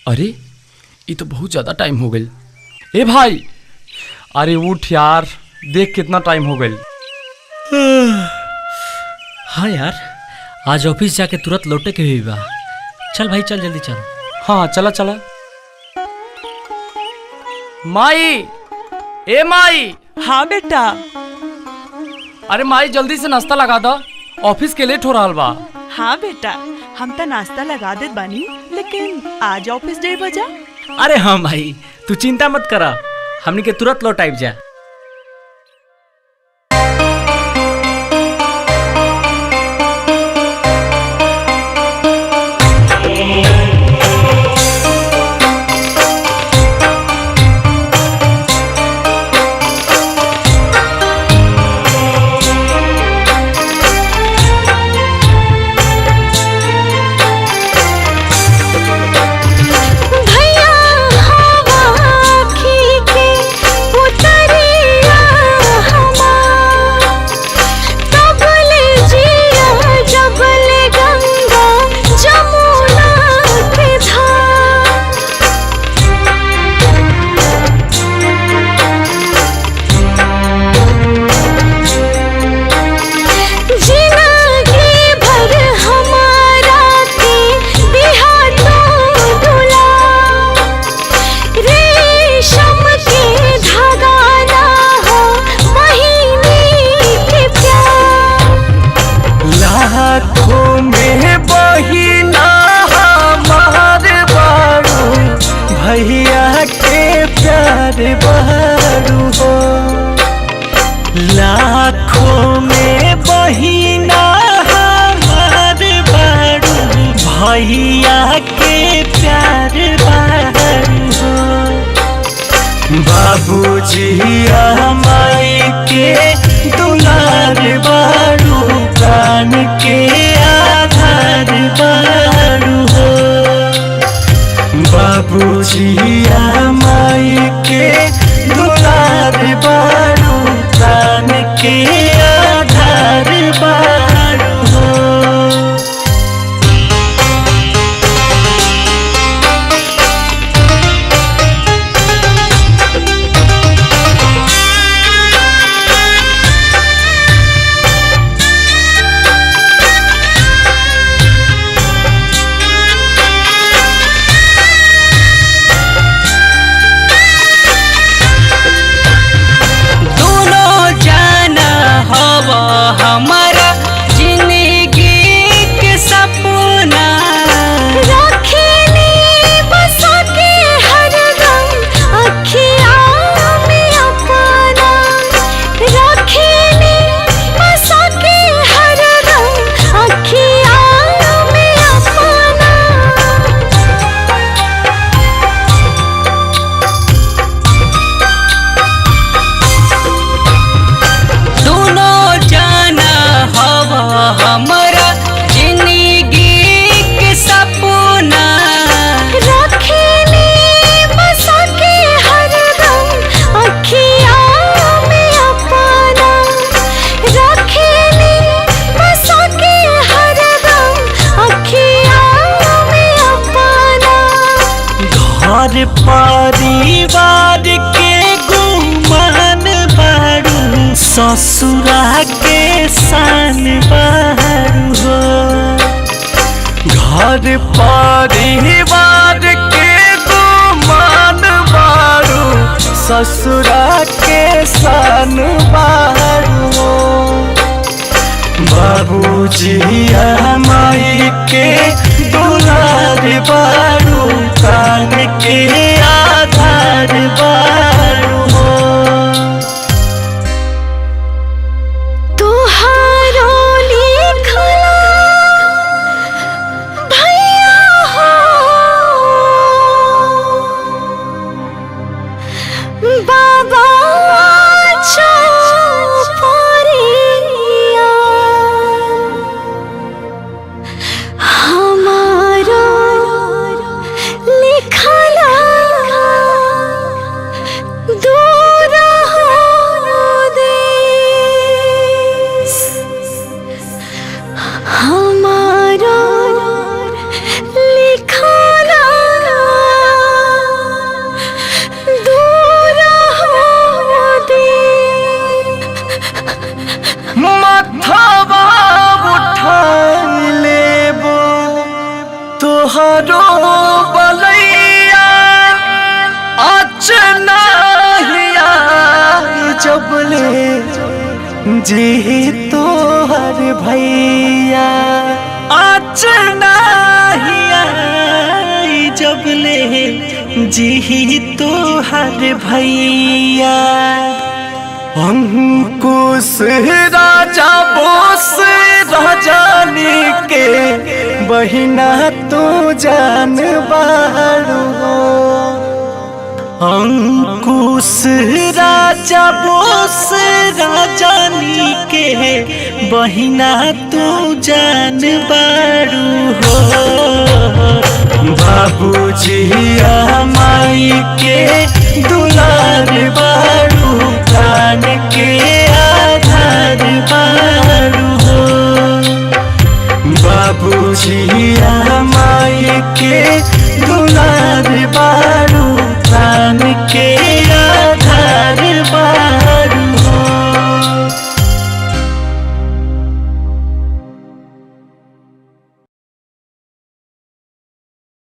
अरे ये तो बहुत ज़्यादा टाइम हो गई। ए भाई, अरे उठ यार, देख कितना टाइम हो गई। हाँ यार, आज ऑफिस जाके तुरंत लौटे के हुई बा। चल भाई चल, जल्दी चल। हाँ चला चला। माई, ए माई। हाँ बेटा। अरे माई जल्दी से नाश्ता लगा दो, ऑफिस के लेट हो रहा बा। हाँ बेटा, हम तो नाश्ता लगा देत बानी, लेकिन आज ऑफिस 1:30 बजा। अरे हाँ भाई, तू चिंता मत करा, हमनी के तुरंत लौट आइब जा। भैया के प्यार बहरू हो, लाखों में बहिना हमार बहरू। भैया के प्यार बहरू हो, बाबूजी माई के दुलार बहरू। प्राण के आधार बहरू हो, बाबूजी माई के दुलार बहरू। प्राण के आधार बहरू हो। हमारा जिंदगी के सपना रखेली बसा के हरदम अखियाँ में अपना। रखेली बसा के हरदम अखियाँ में अपना। हमारा जिंदगी के सपना रखेली बसा के हरदम अखियाँ में अपना। रखेली बसा के हरदम अखियाँ में अपना। घर परिवार के गुमान बहरू, ससुरा के शान बहरू हो। घर परिवार के गुमान बहरू, ससुरा के शान बहरू हो। बाबूजी माई के दुलार बहरू। प्राण के आधार बहरू हो। बाबा चौपरिया हमारा जी तोहर भैया अचना जब ले जी तोहर भैया अंकुश राजा बोस राजानी के बहिना तू जान बारू अंकुश राजा बोस राजानी के बहिना तू जान बारू हो बाबूजी माई के दुलार बारू प्राण के आधार बारू हो बाबूजी माई के